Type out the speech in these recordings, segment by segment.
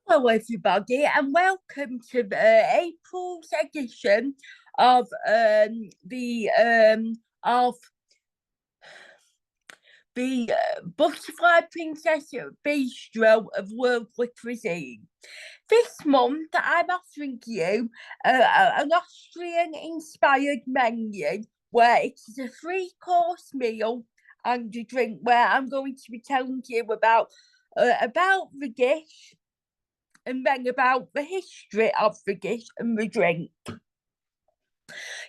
Hello, everybody, and welcome to April's edition of Butterfly Princess Bistro of Worldly Cuisine. This month, I'm offering you an Austrian-inspired menu where it is a three-course meal and a drink. Where I'm going to be telling you about the dish and then about the history of the dish and the drink.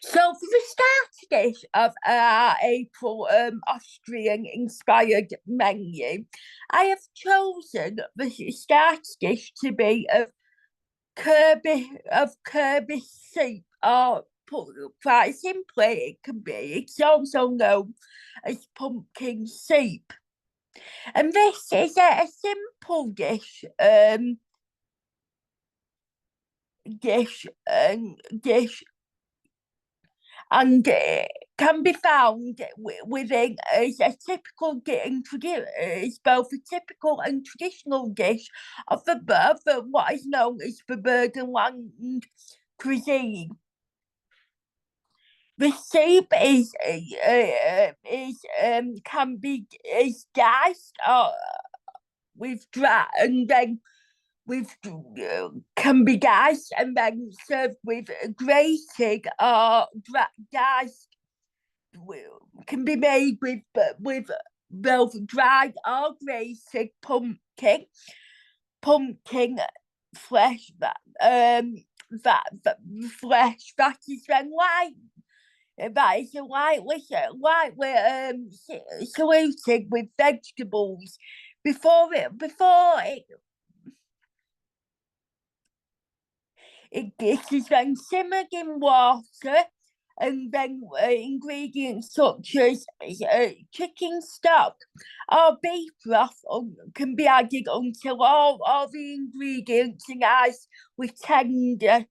So for the starter dish of our April Austrian-inspired menu, I have chosen the starter dish to be of Kurbis soup, or put quite simply, it can be. It's also known as pumpkin soup, and this is a simple dish. Dish and can be found within as a typical is both a typical and traditional dish of the what is known as the Burgenland cuisine. The soup can be diced with dry and then can be diced and then served with grated or diced. Can be made with both dried or grated pumpkin flesh that flesh that is then light. That is lightly saluted with vegetables before it is then simmered in water, and then ingredients such as chicken stock or beef broth can be added until all the ingredients are nice with tender.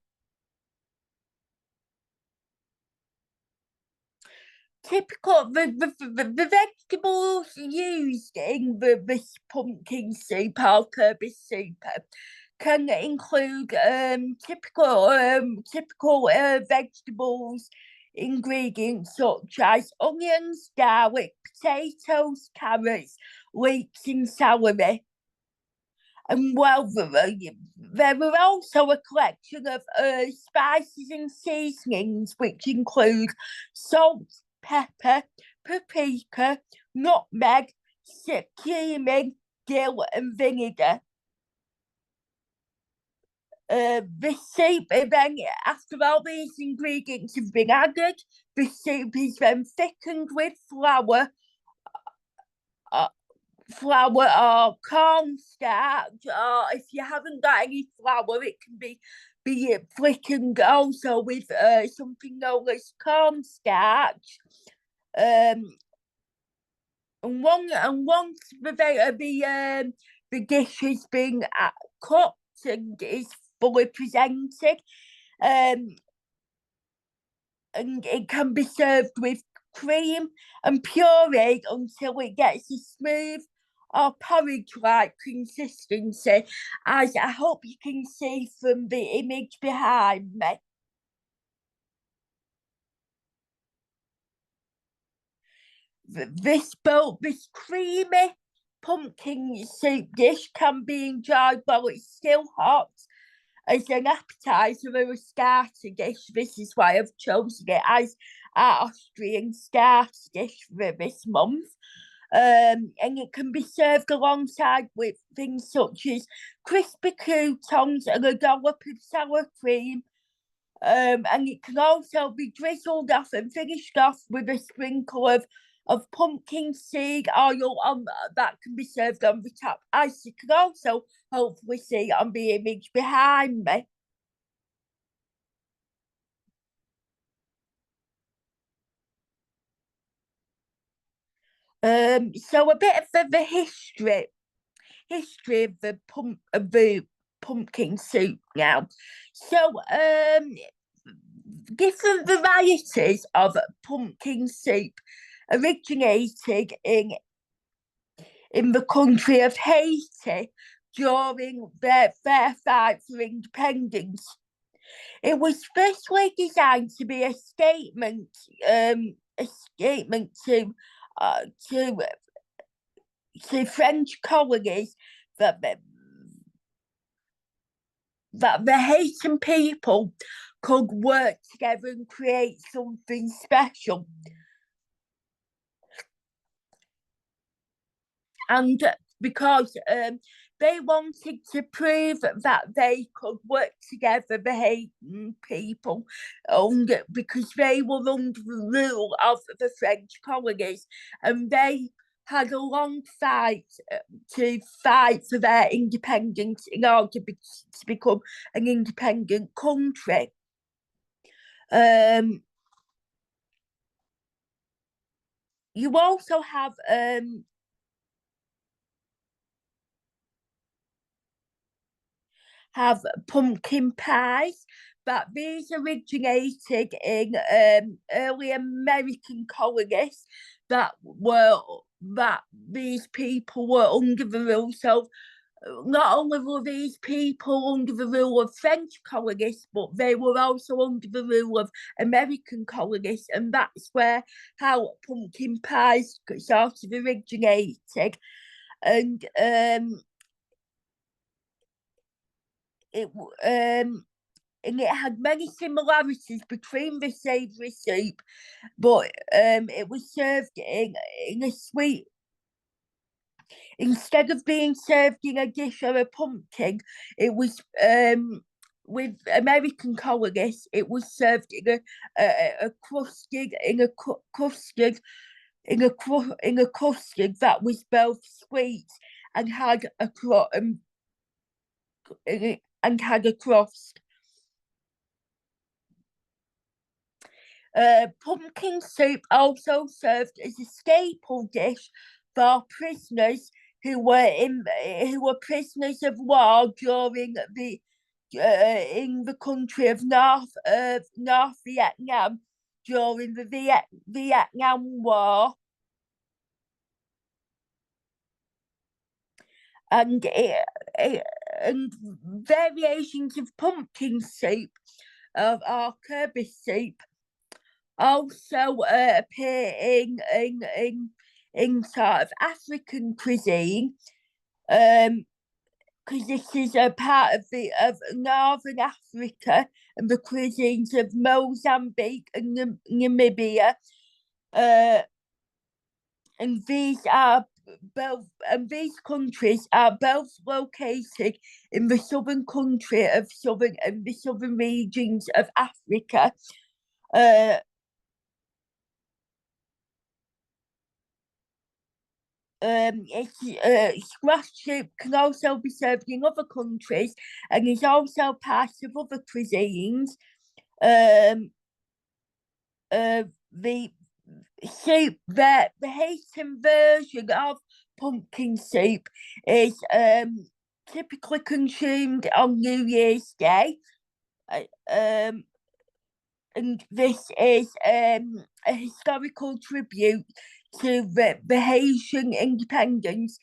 The vegetables used in this pumpkin soup or Kurbis Suppe can include typical vegetables ingredients such as onions, garlic, potatoes, carrots, leeks, and celery. And well, there are also a collection of spices and seasonings which include salt, pepper, paprika, nutmeg, cumin, dill, and vinegar. The soup, then after all these ingredients have been added, the soup is then thickened with flour or cornstarch, or if you haven't got any flour, it can be thickened also with something known as cornstarch. And once the dish has been cooked and is fully presented, and it can be served with cream and pureed until it gets a smooth or porridge-like consistency, as I hope you can see from the image behind me. This creamy pumpkin soup dish can be enjoyed while it's still hot as an appetizer or a starter dish. This is why I've chosen it as our Austrian starter dish for this month. And it can be served alongside with things such as crispy croutons and a dollop of sour cream. And it can also be drizzled off and finished off with a sprinkle of pumpkin seed oil that can be served on the top, as you can also hopefully see on the image behind me. So a bit of the history of the pumpkin soup now. So different varieties of pumpkin soup originated in the country of Haiti during their fight for independence. It was firstly designed to be a statement to French colonies that the Haitian people could work together and create something special. And because they wanted to prove that they could work together, the Haitian people, because they were under the rule of the French colonies, and they had a long fight to fight for their independence in order to become an independent country. You also have pumpkin pies, but these originated in early American colonies that these people were under the rule. So not only were these people under the rule of French colonists, but they were also under the rule of American colonists, and that's where how pumpkin pies sort of originated. And it had many similarities between the savoury soup, but it was served in a sweet. Instead of being served in a dish or a pumpkin, it was with American colonists. It was served in a custard that was both sweet and had a crust. Pumpkin soup also served as a staple dish for prisoners who were prisoners of war during the in the country of North Vietnam during the Vietnam War. And variations of pumpkin soup or Kurbis soup also appear in sort of African cuisine, because this is a part of Northern Africa and the cuisines of Mozambique and Namibia, and these countries are both located in the southern regions of Africa. Squash soup can also be served in other countries and is also part of other cuisines. The soup, the Haitian version of pumpkin soup is typically consumed on New Year's Day. And this is a historical tribute to the Haitian independence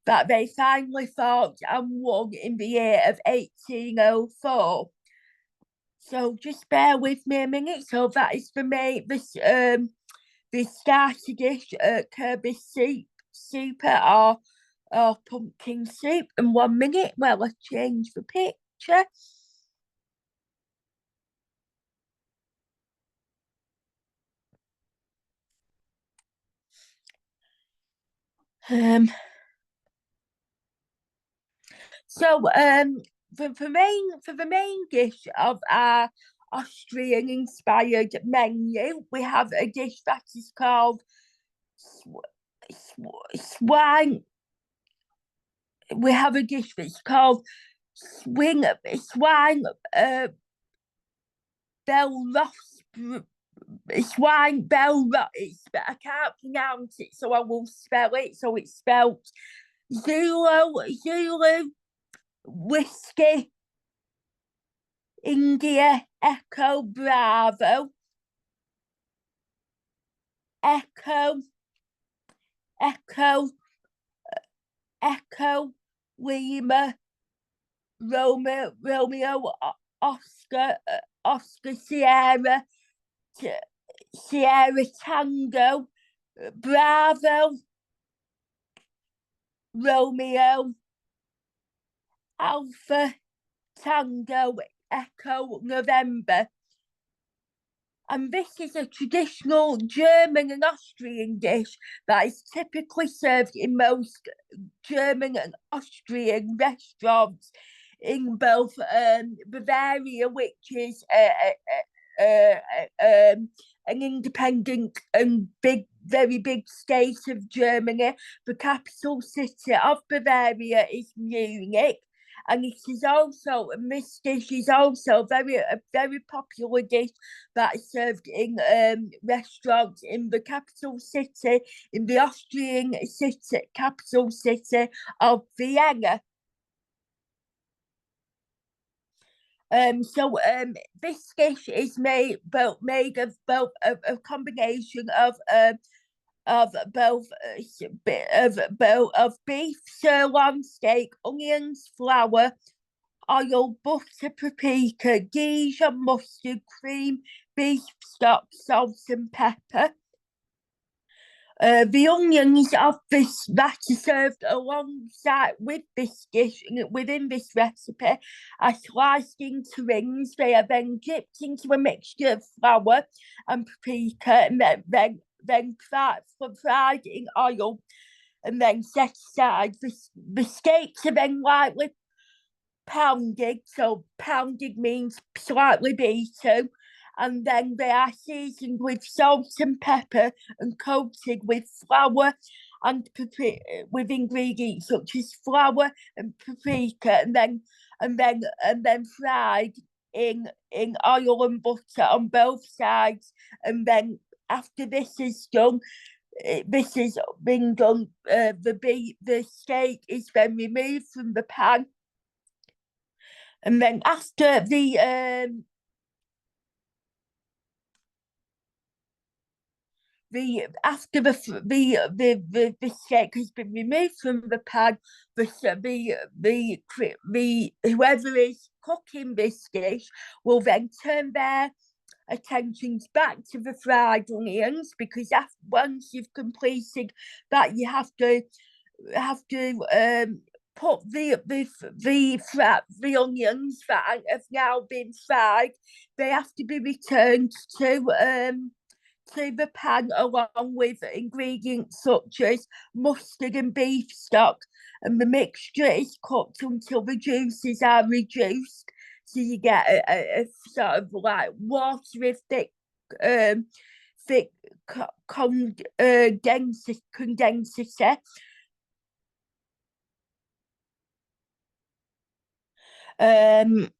that they finally fought and won in the year of 1804. So just bear with me a minute. So that is for me the starter dish, Kurbis Suppe or pumpkin soup. And 1 minute, well, I change the picture. So for the main dish of our Austrian inspired menu, we have a dish that is called swine. We have a dish that's called swine bell but I can't pronounce it, so I will spell it. So it's spelled Zulu Whiskey India Echo Bravo Echo Lima, Romeo, Oscar, Sierra Tango, Bravo, Romeo, Alpha, Tango, Echo, November. And this is a traditional German and Austrian dish that is typically served in most German and Austrian restaurants in both Bavaria, which is an independent and very big state of Germany. The capital city of Bavaria is Munich. And this dish is also a very popular dish that is served in restaurants in the capital city, in the Austrian capital city of Vienna. This dish is made of both a combination of beef, sirloin steak, onions, flour, oil, butter, paprika, Dijon mustard, cream, beef stock, salt and pepper. The onions of this that are served alongside with this dish within this recipe are sliced into rings. They are then dipped into a mixture of flour and paprika, and then fried in oil, and then set aside. The steaks are then lightly pounded, so pounded means slightly beaten, and then they are seasoned with salt and pepper and coated with flour and with ingredients such as flour and paprika, and then fried in oil and butter on both sides. And then after this is done, the steak is then removed from the pan, and then after the steak has been removed from the pan, whoever is cooking this dish will then turn their attentions back to the fried onions, because once you've completed that, you have to put the onions that have now been fried. They have to be returned to the pan along with ingredients such as mustard and beef stock, and the mixture is cooked until the juices are reduced, so you get a sort of like watery thick condensity. And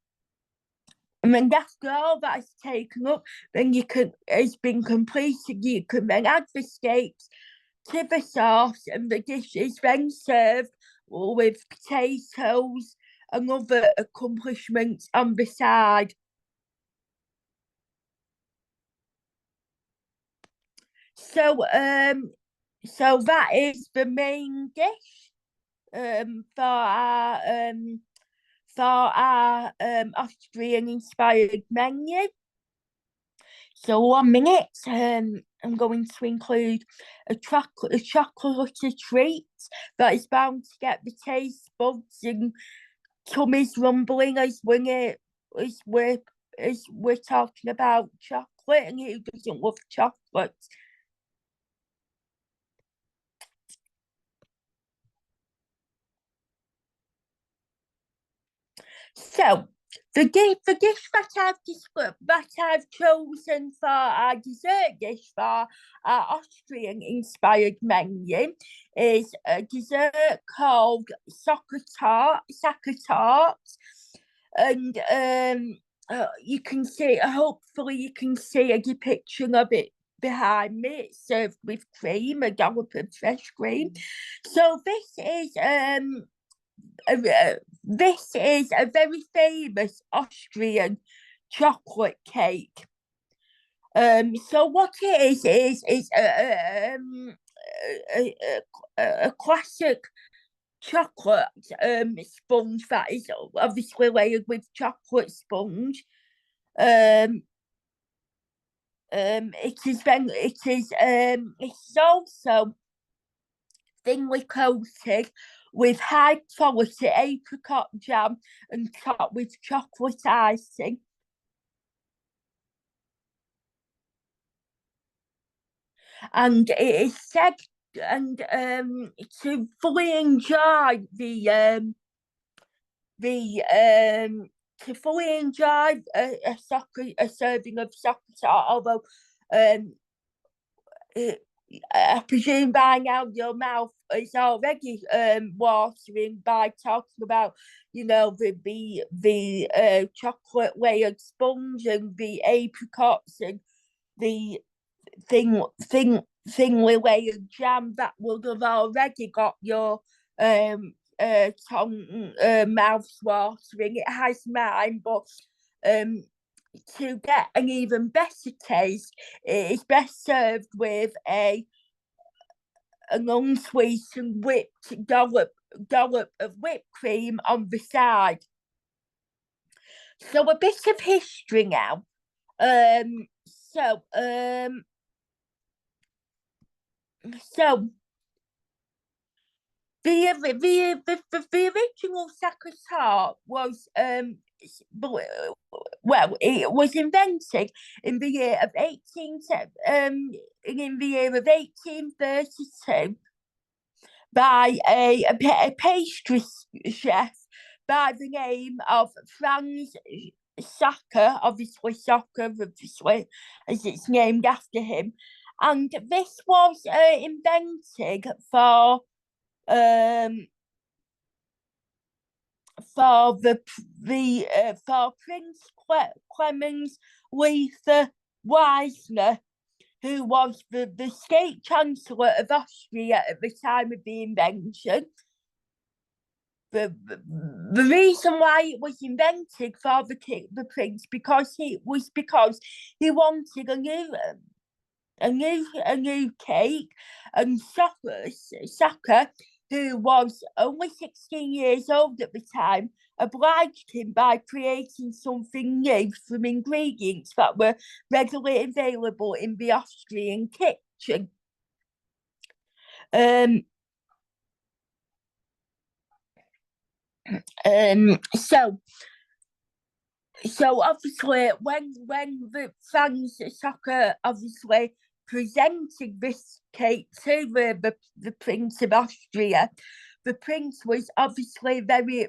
then after all that is taken up, then it's been completed. You can then add the steaks to the sauce, and the dish is then served with potatoes and other accomplishments on the side. So that is the main dish for our Austrian-inspired menu. So 1 minute, I'm going to include a chocolate treat that is bound to get the taste buds and tummies rumbling as we're talking about chocolate, and who doesn't love chocolate? So the dish that I've chosen for our dessert dish for our Austrian-inspired menu is a dessert called Secher-Torte, and you can see. Hopefully, you can see a depiction of it behind me. It's served with cream, a dollop of fresh cream. So this is a very famous Austrian chocolate cake. So what it is a classic chocolate sponge that is obviously layered with chocolate sponge. Um, it's also thinly coated with high quality apricot jam and topped with chocolate icing. And it is said and to fully enjoy the to fully enjoy a serving of Secher-Torte, although um it, I presume by now your mouth is already watering by talking about, you know, the chocolate layered sponge and the apricots and the thing thing thinly layered jam that would have already got your tongue mouth watering. It has mine, but um to get an even better taste, it is best served with an unsweetened whipped dollop of whipped cream on the side. So a bit of history now. Um, so um, so the original Secher-Torte was well, it was invented in the year of 1832 by a pastry chef by the name of Franz Sacher, obviously Soccer, obviously, as it's named after him. And this was invented um, for Prince Clemens Luther Weisner, who was the state chancellor of Austria at the time of the invention. The reason why it was invented for the prince because he wanted a new cake, and Saka, who was only 16 years old at the time, obliged him by creating something new from ingredients that were readily available in the Austrian kitchen. Um, so obviously when the fans soccer obviously presented this cake to the Prince of Austria, the Prince was obviously very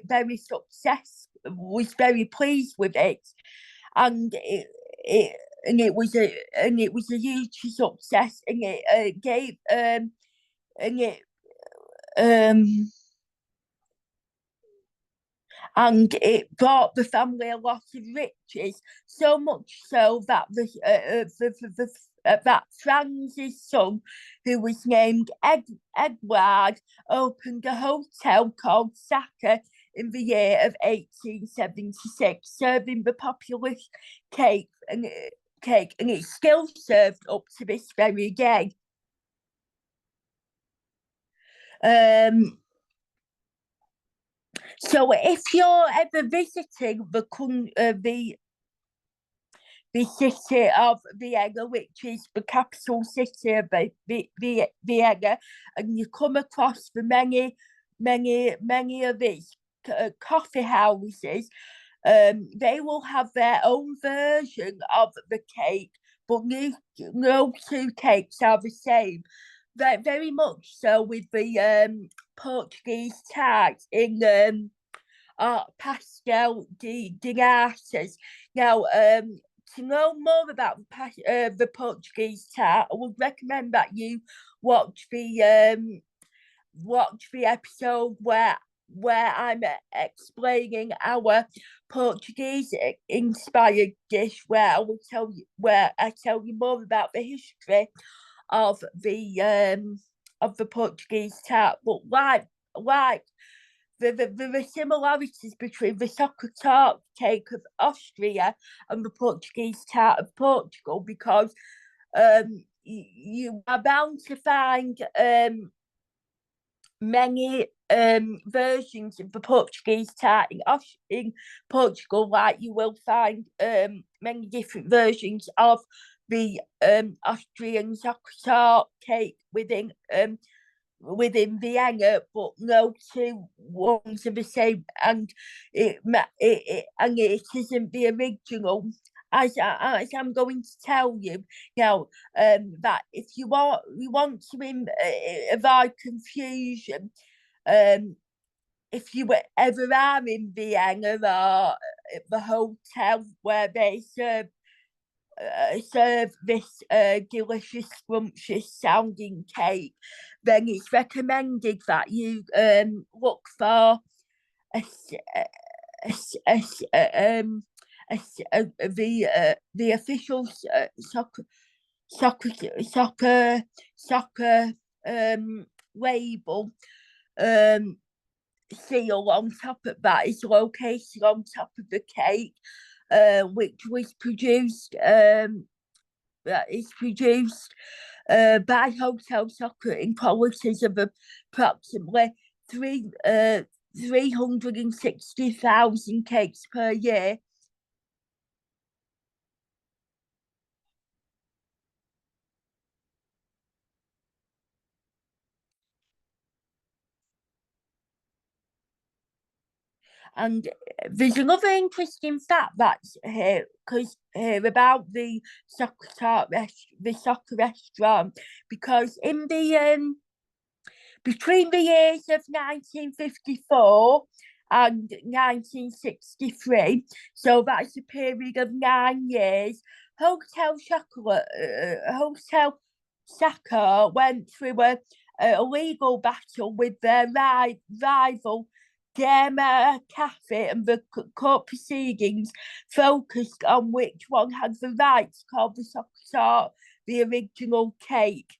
pleased with it, and it was a huge success, and it gave and it um and it brought the family a lot of riches, so much so that that Franz's son, who was named Edward, opened a hotel called Sacher in the year of 1876, serving the popular cake and it's still served up to this very day. Um, so if you're ever visiting the city of Vienna, which is the capital city of Vienna, and you come across the many of its coffee houses, they will have their own version of the cake, but no two cakes are the same. Very much so with the Portuguese tart in pastel de natas. Now, to know more about the Portuguese tart, I would recommend that you watch the episode where I'm explaining our Portuguese inspired dish, where I tell you more about the history of the Portuguese tart. But like the similarities between the Secher-Torte cake of Austria and the Portuguese tart of Portugal, because you are bound to find many versions of the Portuguese tart in Portugal. Like you will find many different versions of the Austrian Secher-Torte cake within Vienna, but no two ones are the same, and it isn't the original. As I'm going to tell you now, that if you want to avoid confusion, if you ever are in Vienna or at the hotel where they serve this delicious, scrumptious sounding cake, then it's recommended that you look for a, the official soccer label seal on top of that is located on top of the cake, which was produced that is produced by Hotel Soccer in quantities of approximately 360,000 cakes per year. And there's another interesting fact that's here, because about the soccer restaurant, because in the between the years of 1954 and 1963, so that's a period of 9 years, Hotel Soccer went through a legal battle with their rival German Cafe, and the court proceedings focused on which one had the right to call the Secher-Torte the original cake.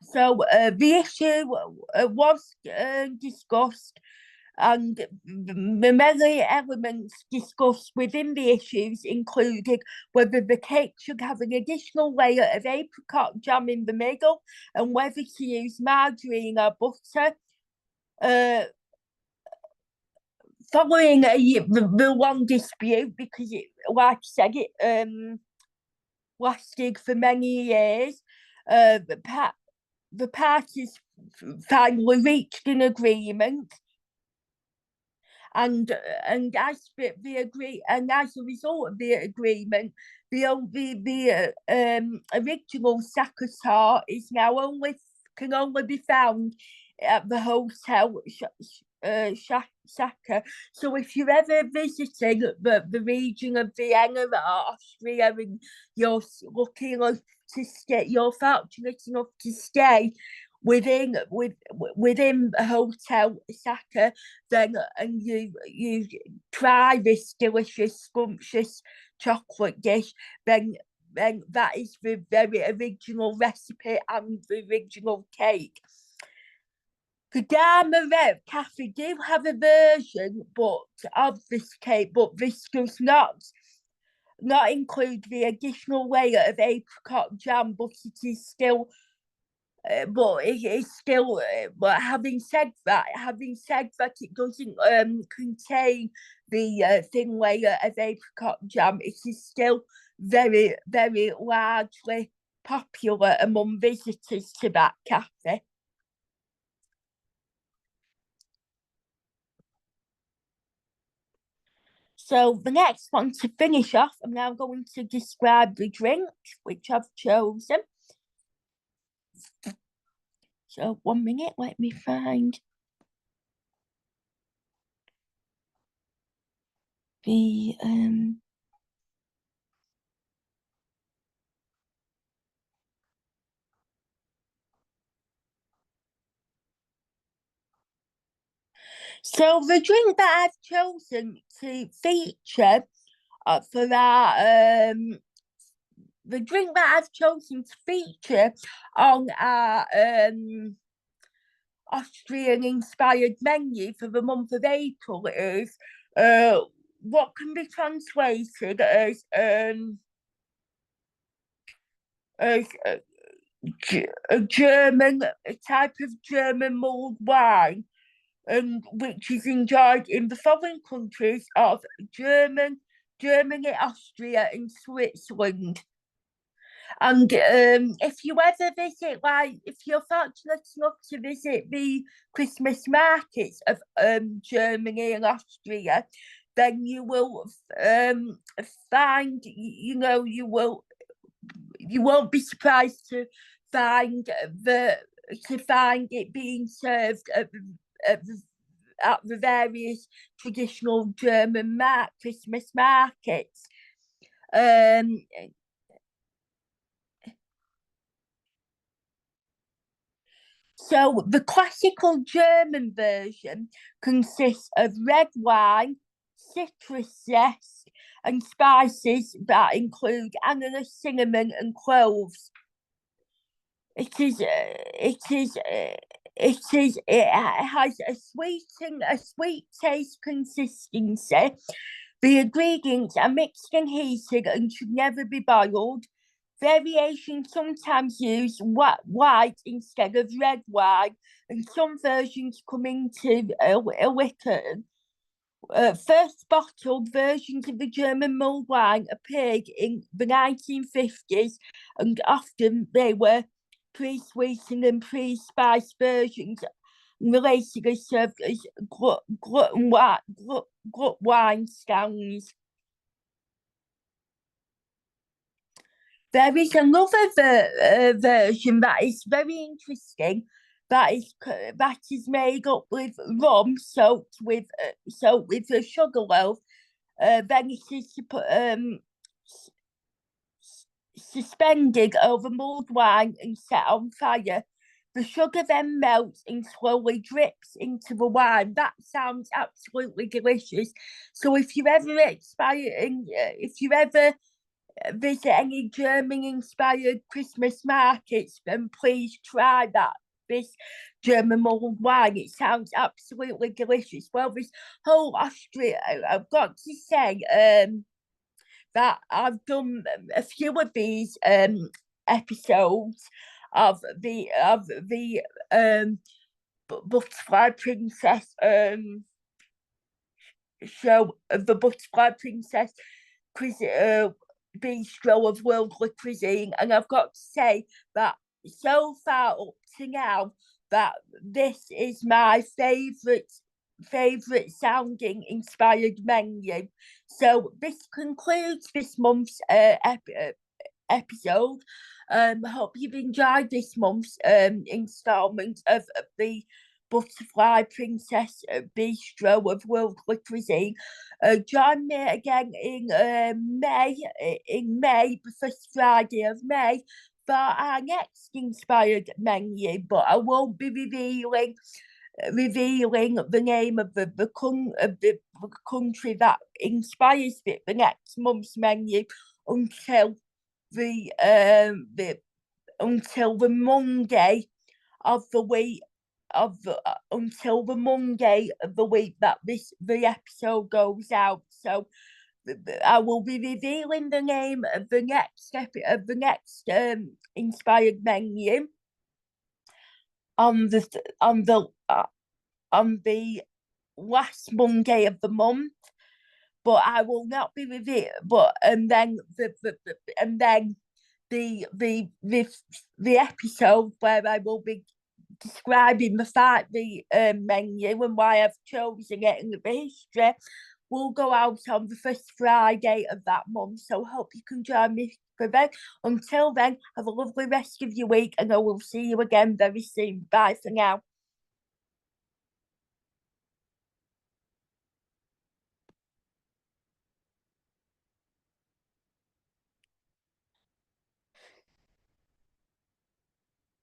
So the issue was discussed, and the many elements discussed within the issues included whether the cake should have an additional layer of apricot jam in the middle, and whether to use margarine or butter. Following the long dispute, because it, like I said, it lasted for many years, the parties finally reached an agreement, and as a result of the agreement, the original Secher-Torte is now can only be found at the hotel Sacher. So if you're ever visiting the region of Vienna or Austria, and you're lucky enough to stay, you're fortunate enough to stay within a hotel Sacher, then and you try this delicious, scrumptious chocolate dish, then that is the very original recipe and the original cake. The German Cafe do have a version of this cake, but this does not include the additional layer of apricot jam, but it is still but it is still but having said that it doesn't contain the thin layer of apricot jam, it is still very, very largely popular among visitors to that cafe. So the next one, to finish off, I'm now going to describe the drink which I've chosen. So 1 minute, let me find the so the drink that I've chosen to feature for our the drink that I've chosen to feature on Austrian-inspired menu for the month of April is what can be translated as a German, a type of German mulled wine, and which is enjoyed in the following countries of Germany, Austria, and Switzerland. And if you ever visit, like, if you're fortunate enough to visit the Christmas markets of Germany and Austria, then you will find, you won't be surprised to find it being served at the various traditional German Christmas markets. So the classical German version consists of red wine, citrus zest, and spices that include ananas, cinnamon, and cloves. It has a sweet taste consistency. The ingredients are mixed and heated and should never be boiled. Variations sometimes use white instead of red wine, and some versions come into a liquor. First bottled versions of the German mulled wine appeared in the 1950s, and often they were pre-sweetened and pre-spiced versions, later served as glut wine stands. There is another version that is very interesting. That is made up with rum soaked with a sugar loaf. Then it is suspended over mulled wine and set on fire. The sugar then melts and slowly drips into the wine. That sounds absolutely delicious. So if you ever visit any German-inspired Christmas markets, then please try this German mulled wine. It sounds absolutely delicious. Well, this whole Austria, I've got to say that I've done a few of these episodes of the Butterfly Princess show, of the Butterfly Princess Bistro of Worldly Cuisine, and I've got to say that so far up to now, that this is my favourite sounding inspired menu. So this concludes this month's episode. I hope you've enjoyed this month's instalment of the Butterfly Princess Bistro of Worldly Cuisine. Join me again in May, the first Friday of May, for our next inspired menu. But I won't be revealing the name of the country that inspires it, the next month's menu, until the Monday of the week until the Monday of the week that the episode goes out. So I will be revealing the name of the next inspired menu on the last Monday of the month, but I will not be revealing. But and then the episode where I will be describing the menu and why I've chosen it and the history will go out on the first Friday of that month. So hope you can join me for then. Until then, have a lovely rest of your week, and I will see you again very soon. Bye for now.